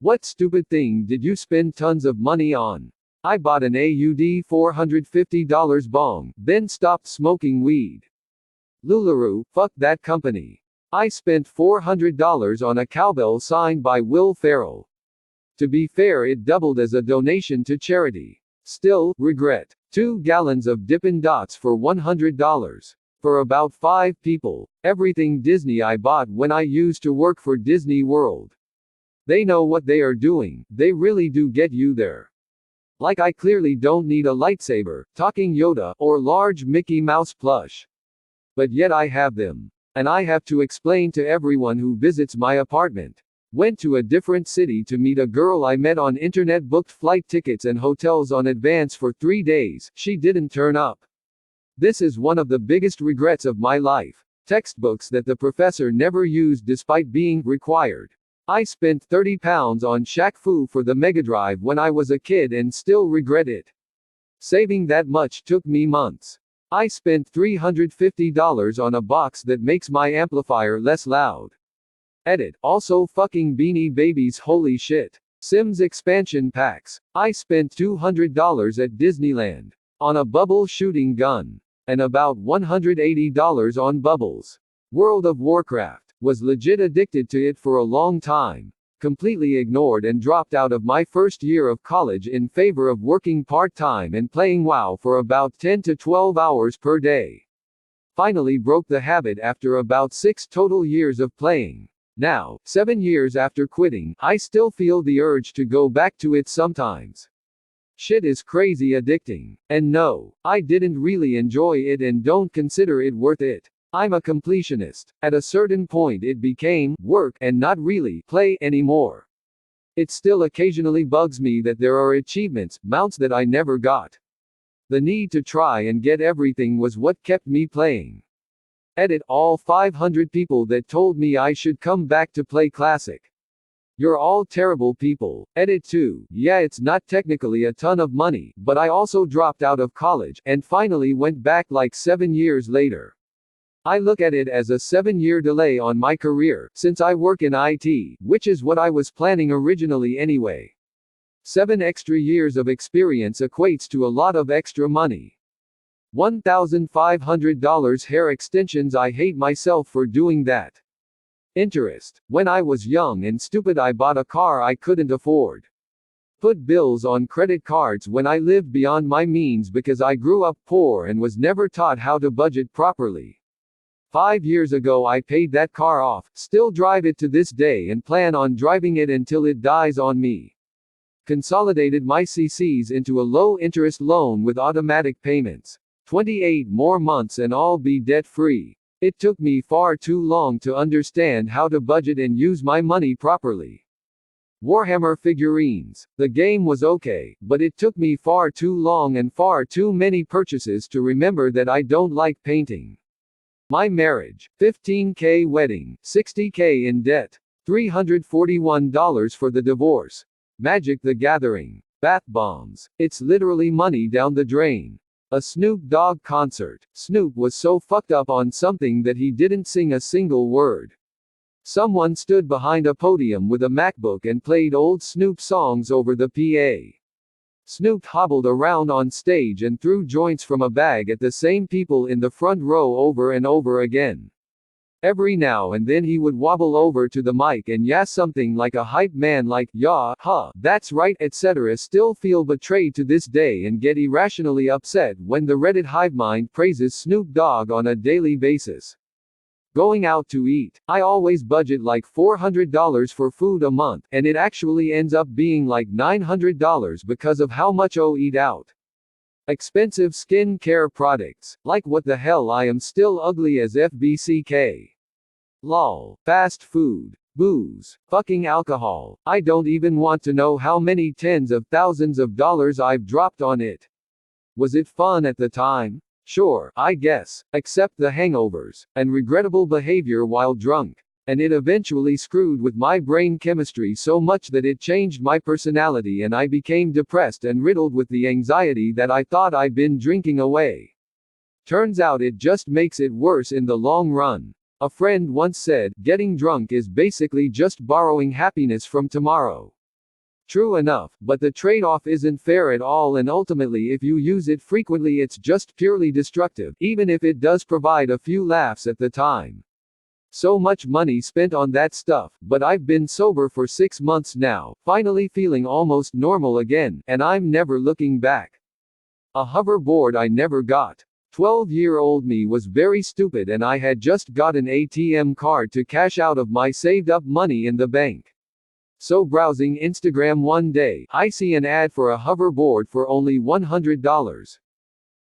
What stupid thing did you spend tons of money on? I bought an AUD $450 bong, then stopped smoking weed. LuLaRoe, fuck that company. I spent $400 on a cowbell signed by Will Ferrell. To be fair, it doubled as a donation to charity. Still, regret. 2 gallons of Dippin' Dots for $100. For about 5 people. Everything Disney I bought when I used to work for Disney World. They know what they are doing, they really do get you there. Like I clearly don't need a lightsaber, talking Yoda, or large Mickey Mouse plush. But yet I have them. And I have to explain to everyone who visits my apartment. Went to a different city to meet a girl I met on internet, booked flight tickets and hotels on advance for 3 days, she didn't turn up. This is one of the biggest regrets of my life. Textbooks that the professor never used despite being required. I spent £30 on Shaq Fu for the Mega Drive when I was a kid and still regret it. Saving that much took me months. I spent $350 on a box that makes my amplifier less loud. Edit. Also fucking Beanie Babies, holy shit. Sims expansion packs. I spent $200 at Disneyland. On a bubble shooting gun. And about $180 on bubbles. World of Warcraft. Was legit addicted to it for a long time. Completely ignored and dropped out of my first year of college in favor of working part-time and playing WoW for about 10 to 12 hours per day. Finally broke the habit after about 6 total years of playing. Now, 7 years after quitting, I still feel the urge to go back to it sometimes. Shit is crazy addicting. And no, I didn't really enjoy it and don't consider it worth it. I'm a completionist. At a certain point it became work and not really play anymore. It still occasionally bugs me that there are achievements, mounts that I never got. The need to try and get everything was what kept me playing. Edit. All 500 people that told me I should come back to play Classic. You're all terrible people. Edit 2. Yeah, it's not technically a ton of money, but I also dropped out of college, and finally went back like 7 years later. I look at it as a 7-year delay on my career, since I work in IT, which is what I was planning originally anyway. 7 extra years of experience equates to a lot of extra money. $1,500 hair extensions. I hate myself for doing that. Interest. When I was young and stupid I bought a car I couldn't afford. Put bills on credit cards when I lived beyond my means because I grew up poor and was never taught how to budget properly. 5 years ago I paid that car off, still drive it to this day and plan on driving it until it dies on me. Consolidated my CCs into a low-interest loan with automatic payments. 28 more months and I'll be debt-free. It took me far too long to understand how to budget and use my money properly. Warhammer figurines. The game was okay, but it took me far too long and far too many purchases to remember that I don't like painting. My marriage, $15,000 wedding, $60,000 in debt, $341 for the divorce. Magic the Gathering, bath bombs, it's literally money down the drain. A Snoop Dogg concert. Snoop was so fucked up on something that he didn't sing a single word. Someone stood behind a podium with a MacBook and played old Snoop songs over the PA. Snoop hobbled around on stage and threw joints from a bag at the same people in the front row over and over again. Every now and then he would wobble over to the mic and yas something like a hype man like, "Yeah, huh, that's right," etc. Still feel betrayed to this day and get irrationally upset when the Reddit hivemind praises Snoop Dogg on a daily basis. Going out to eat. I always budget like $400 for food a month, and it actually ends up being like $900 because of how much I eat out. Expensive skin care products. Like what the hell, I am still ugly as FBCK. Lol. Fast food. Booze. Fucking alcohol. I don't even want to know how many tens of thousands of dollars I've dropped on it. Was it fun at the time? Sure, I guess, except the hangovers, and regrettable behavior while drunk. And it eventually screwed with my brain chemistry so much that it changed my personality and I became depressed and riddled with the anxiety that I thought I'd been drinking away. Turns out it just makes it worse in the long run. A friend once said, getting drunk is basically just borrowing happiness from tomorrow. True enough, but the trade-off isn't fair at all, and ultimately if you use it frequently it's just purely destructive, even if it does provide a few laughs at the time. So much money spent on that stuff, but I've been sober for 6 months now, finally feeling almost normal again, and I'm never looking back. A hoverboard I never got. 12-year-old me was very stupid, and I had just got an ATM card to cash out of my saved up money in the bank. So browsing Instagram one day, I see an ad for a hoverboard for only $100.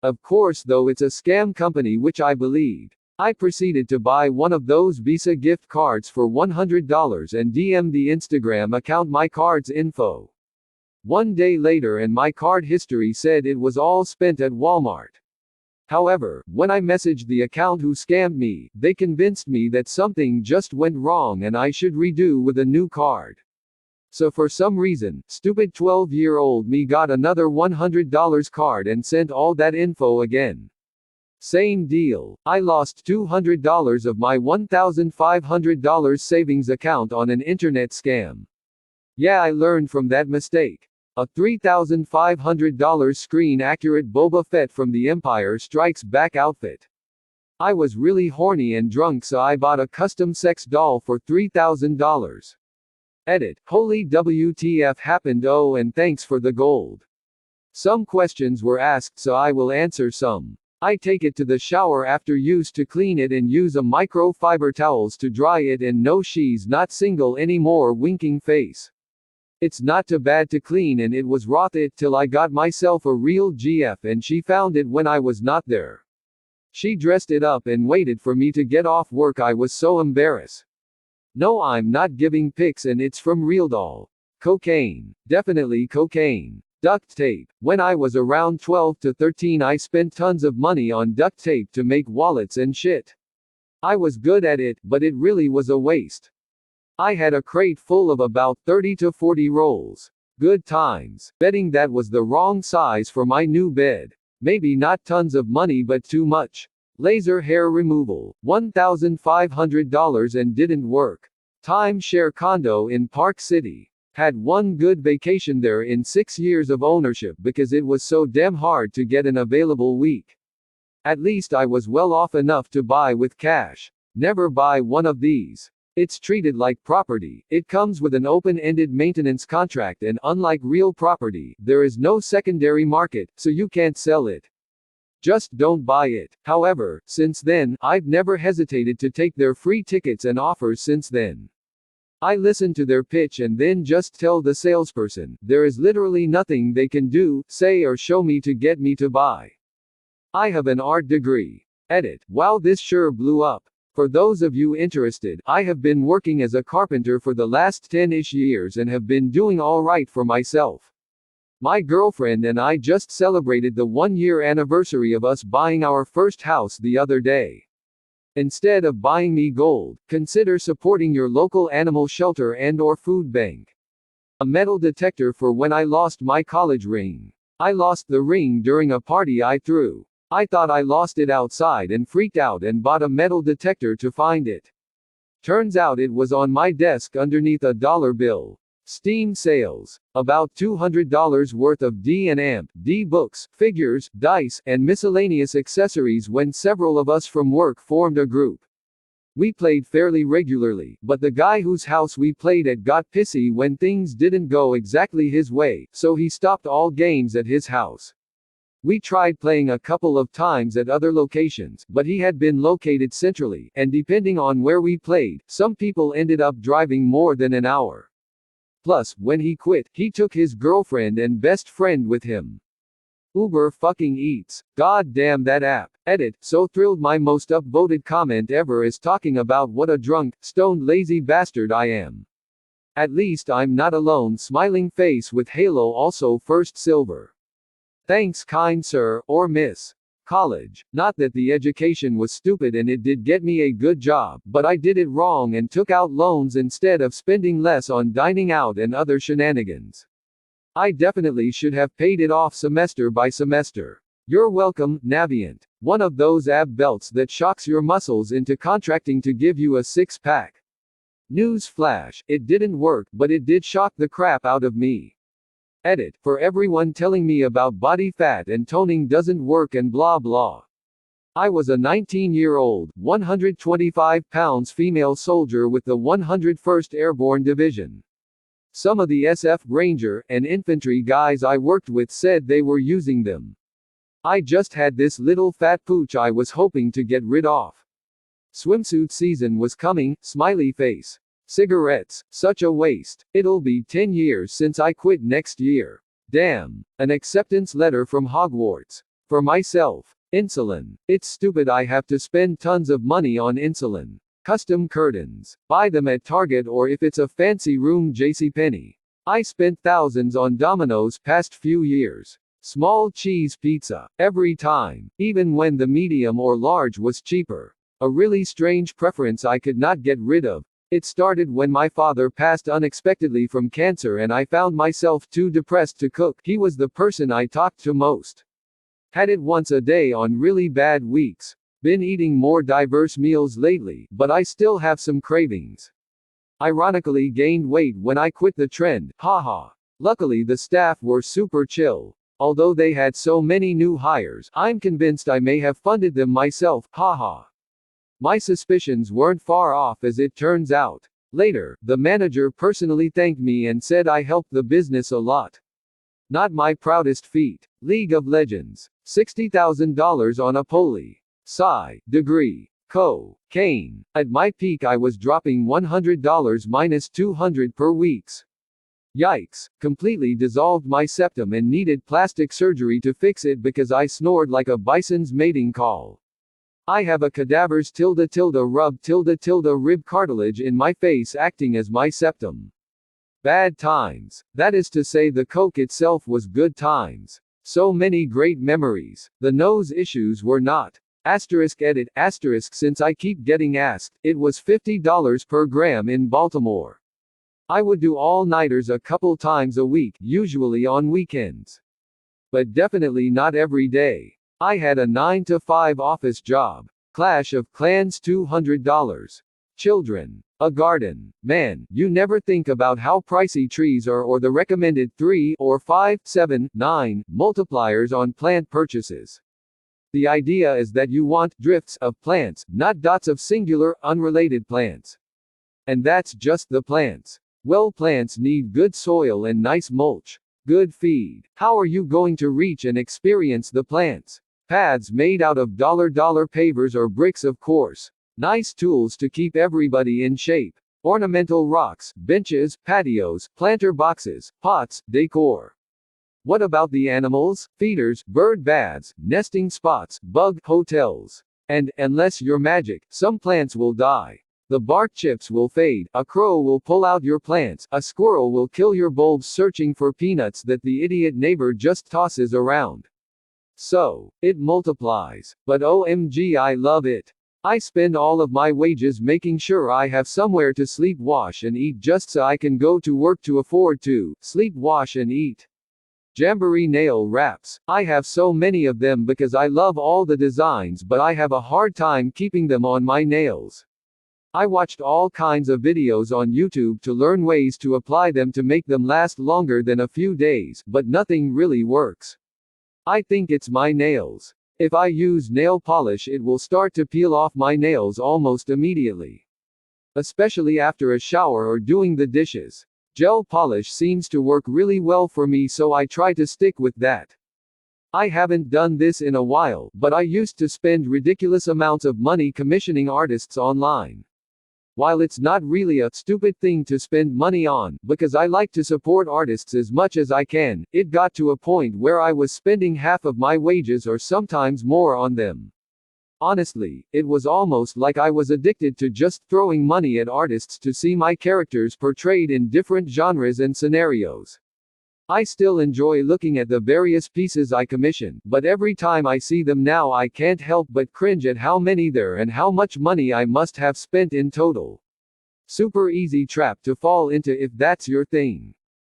Of course, though, it's a scam company, which I believed. I proceeded to buy one of those Visa gift cards for $100 and DM the Instagram account my card's info. One day later and my card history said it was all spent at Walmart. However, when I messaged the account who scammed me, they convinced me that something just went wrong and I should redo with a new card. So for some reason, stupid 12-year-old me got another $100 card and sent all that info again. Same deal. I lost $200 of my $1,500 savings account on an internet scam. Yeah, I learned from that mistake. A $3,500 screen-accurate Boba Fett from the Empire Strikes Back outfit. I was really horny and drunk, so I bought a custom sex doll for $3,000. Edit. Holy WTF happened. Oh, and thanks for the gold. Some questions were asked, so I will answer some. I take it to the shower after use to clean it and use a microfiber towels to dry it, and no, she's not single anymore, winking face. It's not too bad to clean, and it was roth it till I got myself a real GF and she found it when I was not there. She dressed it up and waited for me to get off work. I was so embarrassed. No, I'm not giving pics, and it's from Real Doll. Cocaine. Definitely cocaine. Duct tape. When I was around 12 to 13 I spent tons of money on duct tape to make wallets and shit. I was good at it, but it really was a waste. I had a crate full of about 30 to 40 rolls. Good times. Betting that was the wrong size for my new bed. Maybe not tons of money, but too much. Laser hair removal. $1,500 and didn't work. Timeshare condo in Park City. Had one good vacation there in 6 years of ownership because it was so damn hard to get an available week. At least I was well off enough to buy with cash. Never buy one of these. It's treated like property. It comes with an open-ended maintenance contract, and unlike real property, there is no secondary market, so you can't sell it. Just don't buy it. However, since then, I've never hesitated to take their free tickets and offers since then. I listen to their pitch and then just tell the salesperson, there is literally nothing they can do, say, or show me to get me to buy. I have an art degree. Edit. Wow, this sure blew up. For those of you interested, I have been working as a carpenter for the last 10-ish years and have been doing all right for myself. My girlfriend and I just celebrated the 1-year anniversary of us buying our first house the other day. Instead of buying me gold, consider supporting your local animal shelter and/or food bank. A metal detector for when I lost my college ring. I lost the ring during a party I threw. I thought I lost it outside and freaked out and bought a metal detector to find it. Turns out it was on my desk underneath a dollar bill. Steam sales. About $200 worth of D&D books, figures, dice, and miscellaneous accessories when several of us from work formed a group. We played fairly regularly, but the guy whose house we played at got pissy when things didn't go exactly his way, so he stopped all games at his house. We tried playing a couple of times at other locations, but he had been located centrally, and depending on where we played, some people ended up driving more than an hour. Plus, when he quit, he took his girlfriend and best friend with him. Uber fucking eats. God damn that app. Edit. So thrilled my most upvoted comment ever is talking about what a drunk, stoned lazy bastard I am. At least I'm not alone. Smiling face with halo, also first silver. Thanks kind sir, or miss. College. Not that the education was stupid and it did get me a good job, but I did it wrong and took out loans instead of spending less on dining out and other shenanigans. I definitely should have paid it off semester by semester. You're welcome, Navient. One of those ab belts that shocks your muscles into contracting to give you a six-pack. News flash, it didn't work, but it did shock the crap out of me. Edit, for everyone telling me about body fat and toning doesn't work and blah blah. I was a 19-year-old, 125 pounds female soldier with the 101st Airborne Division. Some of the SF Ranger and infantry guys I worked with said they were using them. I just had this little fat pooch I was hoping to get rid of. Swimsuit season was coming, smiley face. Cigarettes, such a waste. It'll be 10 years since I quit next year. Damn. An acceptance letter from Hogwarts. For myself. Insulin. It's stupid I have to spend tons of money on insulin. Custom curtains. Buy them at Target or if it's a fancy room JCPenney. I spent thousands on Domino's past few years. Small cheese pizza. Every time. Even when the medium or large was cheaper. A really strange preference I could not get rid of. It started when my father passed unexpectedly from cancer and I found myself too depressed to cook. He was the person I talked to most. Had it once a day on really bad weeks. Been eating more diverse meals lately, but I still have some cravings. Ironically gained weight when I quit the trend, haha. Luckily the staff were super chill. Although they had so many new hires, I'm convinced I may have funded them myself, haha. My suspicions weren't far off as it turns out. Later, the manager personally thanked me and said I helped the business a lot. Not my proudest feat. League of Legends. $60,000 on a poly. Sci. Degree. Cocaine. At my peak I was dropping $100 minus $200 per weeks. Yikes. Completely dissolved my septum and needed plastic surgery to fix it because I snored like a bison's mating call. I have a cadaver's rub rib cartilage in my face acting as my septum. Bad times. That is to say the coke itself was good times. So many great memories. The nose issues were not. Edit, since I keep getting asked, it was $50 per gram in Baltimore. I would do all-nighters a couple times a week, usually on weekends. But definitely not every day. I had a 9-to-5 office job. Clash of Clans $200. Children. A garden. Man, you never think about how pricey trees are or the recommended 3 or 5, 7, 9 multipliers on plant purchases. The idea is that you want drifts of plants, not dots of singular, unrelated plants. And that's just the plants. Well, plants need good soil and nice mulch. Good feed. How are you going to reach and experience the plants? Paths made out of dollar pavers or bricks, of course. Nice tools to keep everybody in shape. Ornamental rocks, benches, patios, planter boxes, pots, decor. What about the animals? Feeders, bird baths, nesting spots, bug hotels. And, unless you're magic, some plants will die. The bark chips will fade, a crow will pull out your plants, a squirrel will kill your bulbs searching for peanuts that the idiot neighbor just tosses around. So, it multiplies. But OMG, I love it. I spend all of my wages making sure I have somewhere to sleep, wash and eat just so I can go to work to afford to sleep, wash and eat. Jamboree nail wraps. I have so many of them because I love all the designs, but I have a hard time keeping them on my nails. I watched all kinds of videos on YouTube to learn ways to apply them to make them last longer than a few days, but nothing really works. I think it's my nails. If I use nail polish, it will start to peel off my nails almost immediately. Especially after a shower or doing the dishes. Gel polish seems to work really well for me, so I try to stick with that. I haven't done this in a while, but I used to spend ridiculous amounts of money commissioning artists online. While it's not really a stupid thing to spend money on, because I like to support artists as much as I can, it got to a point where I was spending half of my wages or sometimes more on them. Honestly, it was almost like I was addicted to just throwing money at artists to see my characters portrayed in different genres and scenarios. I still enjoy looking at the various pieces I commission, but every time I see them now I can't help but cringe at how many there are and how much money I must have spent in total. Super easy trap to fall into if that's your thing.